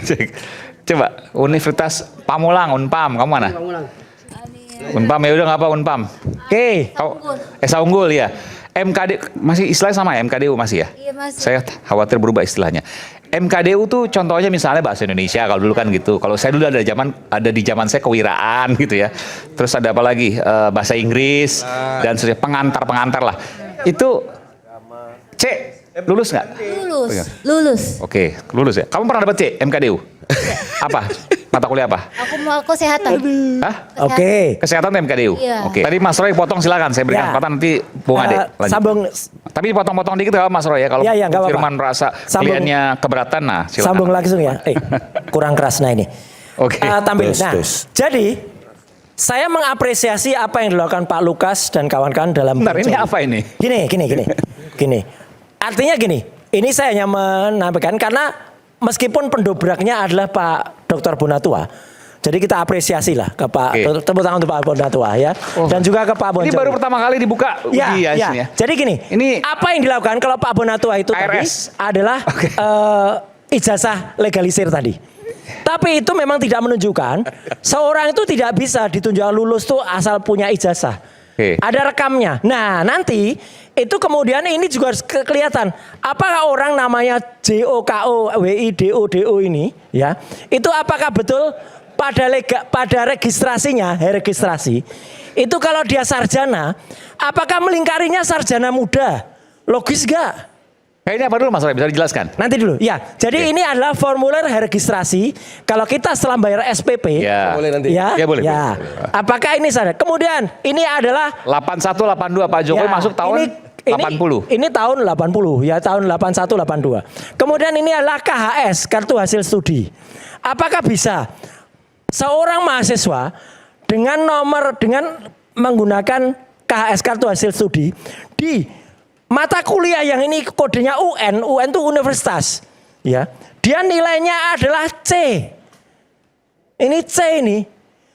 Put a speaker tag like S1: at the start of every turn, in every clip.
S1: Cek. Coba Universitas Pamulang, Unpam, kamu mana? Unpam ya udah nggak apa Unpam.
S2: Oke.
S1: Esa Unggul ya. MKD masih istilahnya sama ya, MKDU masih ya?
S3: Iya masih.
S1: Saya khawatir berubah istilahnya. MKDU tuh contohnya misalnya bahasa Indonesia kalau dulu kan gitu. Kalau saya dulu ada di zaman saya kewiraan gitu ya. Terus ada apa lagi? Bahasa Inggris dan pengantar lah. Itu C lulus nggak?
S3: Lulus.
S1: Oke, lulus ya. Kamu pernah dapat C MKDU? Apa? Mata kuliah apa?
S3: Aku mau kesehatan.
S1: Hah?
S2: Oke.
S1: Kesehatan tuh MKDU.
S3: Iya.
S1: Oke. Tadi Mas Roy potong silakan, saya berikan
S2: Ya.
S1: kesempatan nanti Bung Ade. Lanjut.
S2: Sambung.
S1: Tapi potong-potong dikit ya Mas Roy ya. Kalau
S2: Ya, nggak apa-apa.
S1: Firman merasa kliennya keberatan, nah silakan.
S2: Sambung langsung ya. Kurang keras nah ini.
S1: Oke.
S2: Tampil.
S4: Terus,
S2: Nah,
S4: terus.
S2: jadi saya mengapresiasi apa yang dilakukan Pak Lukas dan kawan-kawan dalam.
S1: Bentar, ini
S2: Bojong.
S1: apa ini?
S2: Gini. Artinya gini. Ini saya hanya menampilkan karena meskipun pendobraknya adalah Pak Dr. Bonatua. Jadi kita apresiasi lah ke Pak,
S1: Oke.
S2: tepuk tangan untuk Pak Bonatua ya. Dan juga ke Pak Bonjol.
S1: Ini baru pertama kali dibuka
S2: Ya,
S1: uji ya,
S2: ya.
S1: sini ya.
S2: Jadi gini,
S1: Ini-
S2: apa yang dilakukan kalau Pak Bonatua itu tadi
S1: KRS.
S2: adalah ijazah legalisir tadi. Tapi itu memang tidak menunjukkan seorang itu tidak bisa ditunjuk lulus tuh asal punya ijazah.
S1: Oke.
S2: Ada rekamnya. Nah nanti itu kemudian ini juga harus kelihatan apakah orang namanya JOKO WIDO ini ya itu apakah betul pada registrasinya registrasi itu kalau dia sarjana apakah melingkarinya sarjana muda logis gak?
S1: Kayaknya apa dulu Mas Roy bisa dijelaskan?
S2: Nanti dulu ya jadi ini adalah formulir registrasi kalau kita setelah bayar SPP
S1: Ya.
S4: Boleh nanti.
S2: ya,
S1: Ya, boleh.
S2: apakah ini sadar kemudian ini adalah
S1: 81 82 Pak Jokowi
S2: ya,
S1: masuk tahun 80.
S2: Ini tahun 80 ya tahun 81 82. Kemudian ini adalah KHS kartu hasil studi. Apakah bisa seorang mahasiswa dengan menggunakan KHS kartu hasil studi di mata kuliah yang ini kodenya UN itu universitas ya. Dia nilainya adalah C. Ini C ini.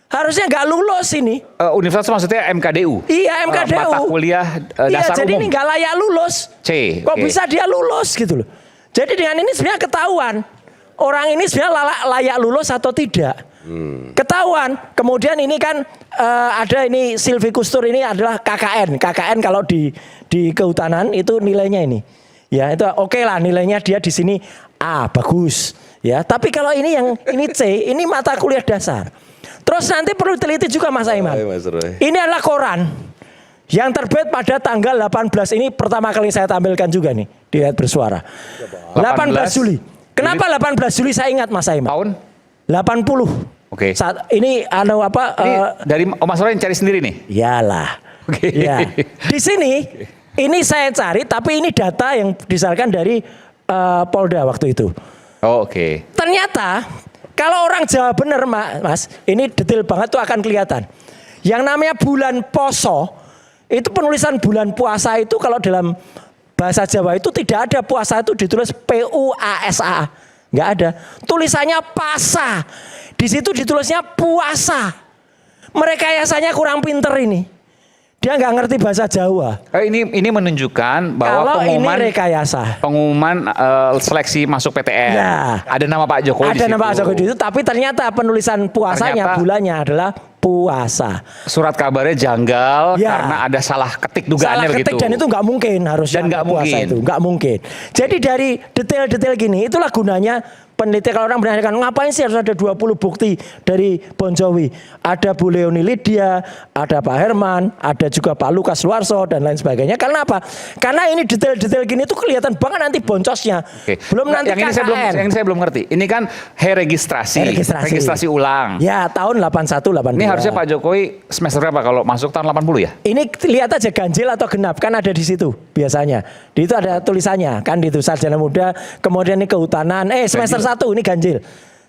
S2: Harusnya nggak lulus ini.
S1: Universitas maksudnya MKDU.
S2: Iya MKDU.
S1: Mata kuliah
S2: Iya,
S1: dasar
S2: jadi
S1: umum.
S2: ini nggak layak lulus.
S1: C.
S2: Kok
S1: Oke.
S2: bisa dia lulus gitu loh. Jadi dengan ini sebenarnya ketahuan. Orang ini sebenarnya layak lulus atau tidak. Ketahuan. Kemudian ini kan ada ini silvicultur ini adalah KKN. KKN kalau di kehutanan itu nilainya ini. Ya itu oke lah nilainya dia di sini A bagus. Ya tapi kalau ini C ini mata kuliah dasar. Terus nanti perlu teliti juga Mas Aiman.
S4: Hai, Mas Roy.
S2: Ini adalah koran yang terbit pada tanggal 18 ini pertama kali saya tampilkan juga nih di Rakyat Bersuara. 18 Juli. Kenapa 18 Juli saya ingat Mas Aiman?
S1: Tahun?
S2: 80.
S1: Oke.
S2: Saat ini
S1: Ini dari Mas Roy yang cari sendiri nih.
S2: Iyalah.
S1: Oke.
S2: Ya. Di sini ini saya cari tapi ini data yang disalurkan dari Polda waktu itu.
S1: Oh, oke.
S2: Ternyata kalau orang Jawa bener Mas, ini detail banget tuh akan kelihatan. Yang namanya bulan poso, itu penulisan bulan puasa itu kalau dalam bahasa Jawa itu tidak ada puasa itu ditulis PUASA. Nggak ada. Tulisannya pasa. Di situ ditulisnya puasa. Mereka biasanya kurang pinter ini. Dia nggak ngerti bahasa Jawa.
S1: Ini menunjukkan bahwa
S2: Kalau ini
S1: pengumuman
S2: rekayasa.
S1: seleksi masuk PTN.
S2: Ya.
S1: Ada nama Pak Jokowi di
S2: Ada
S1: situ.
S2: nama Pak Jokowi di situ, tapi ternyata penulisan puasanya
S1: Ternyata-
S2: bulannya adalah puasa.
S1: Surat kabarnya janggal
S2: Ya.
S1: karena ada salah ketik
S2: Salah
S1: dugaannya
S2: ketik
S1: begitu.
S2: dan itu nggak mungkin harusnya
S1: Dan nggak
S2: puasa
S1: mungkin.
S2: itu nggak mungkin. Jadi dari detail-detail gini itulah gunanya peneliti. Kalau orang menanyakan ngapain sih harus ada 20 bukti dari Bon Jovi. Ada Bu Leoni Lydia, ada Pak Herman, ada juga Pak Lukas Luarso dan lain sebagainya. Karena apa? Karena ini detail-detail gini itu kelihatan banget nanti boncosnya.
S1: Oke.
S2: Belum nanti
S1: yang ini
S2: KKN.
S1: saya belum ngerti. Ini kan registrasi. Registrasi ulang.
S2: Ya tahun 81 82.
S1: Ini harusnya Pak Jokowi semester berapa kalau masuk tahun 80 ya?
S2: Ini lihat aja ganjil atau genap kan ada di situ biasanya. Di itu ada tulisannya kan di itu sarjana muda, kemudian ini kehutanan. Semester 1 ini ganjil.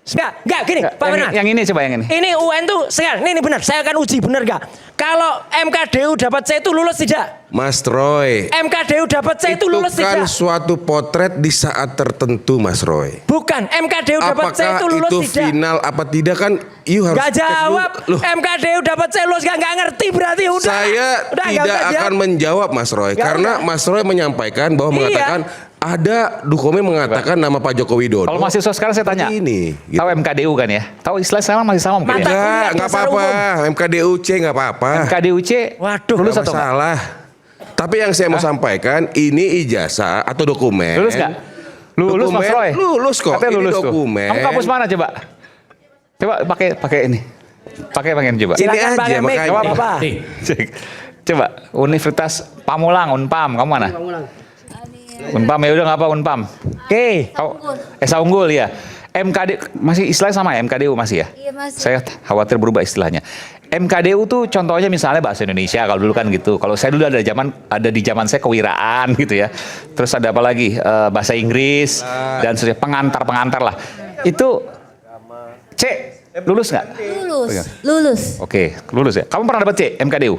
S2: Enggak gini, Pak Benar.
S1: Yang ini coba yang ini.
S2: Ini UN tuh sekarang ini benar. Saya akan uji benar gak? Kalau MKDU dapat C itu lulus tidak?
S4: Mas Roy.
S2: MKDU dapat C itu lulus
S4: kan
S2: tidak?
S4: suatu potret di saat tertentu Mas Roy.
S2: Bukan, MKDU dapat C
S4: Apakah
S2: itu lulus
S4: itu
S2: tidak?
S4: final apa tidak kan you harus
S2: Gak
S4: cek dulu.
S2: jawab.
S4: Loh,
S2: MKDU dapat C lulus gak ngerti berarti udah.
S4: saya
S2: Udah, nggak
S4: tidak
S2: usah
S4: akan
S2: jawab.
S4: menjawab Mas Roy
S2: Nggak
S4: karena
S2: usah.
S4: Mas Roy menyampaikan bahwa
S2: Iya.
S4: mengatakan ada dokumen mengatakan nama Pak Joko Widodo.
S1: Kalau mahasiswa sekarang saya tanya,
S4: ini, gitu.
S1: tahu MKDU kan ya? Tahu istilah sekarang masih sama mungkin
S2: Mata-
S1: ya?
S4: Enggak apa-apa. MKDUC enggak apa-apa.
S1: MKDUC
S2: Waduh,
S1: lulus
S4: Nggak
S1: atau enggak?
S4: masalah. Tapi yang saya mau sampaikan ini ijazah atau dokumen.
S1: Lulus nggak? Lulus Mas
S4: Dokumen,
S1: Roy?
S4: lulus kok.
S1: Katanya
S4: Ini
S1: lulus
S4: dokumen.
S1: tuh. Kamu kampus mana coba? Coba pakai ini. Pakai coba.
S4: Ini
S2: Silakan
S4: aja,
S2: pakai mic,
S4: makanya.
S2: nggak apa-apa.
S1: Cek. Coba Universitas Pamulang, Unpam, kamu mana? Unpam ya udah nggak apa Unpam.
S2: Oke.
S1: Kau Esa Unggul ya. MKD masih istilahnya sama ya MKDU masih ya?
S3: Iya, masih.
S1: Saya khawatir berubah istilahnya. MKDU tuh contohnya misalnya bahasa Indonesia kalau dulu kan gitu. Kalau saya dulu ada di zaman saya kewiraan gitu ya. Terus ada apa lagi? Bahasa Inggris dan pengantar lah. Itu C lulus nggak?
S3: Lulus. Lulus.
S1: Oke, lulus ya. Kamu pernah dapat C MKDU?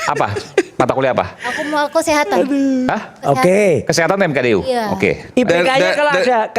S1: Apa? Mata kuliah apa?
S3: Aku mau kesehatan.
S1: Hah?
S2: Oke.
S1: Kesehatan tuh MKDU.
S3: Iya.
S1: Oke.
S2: IPK-nya kalau ada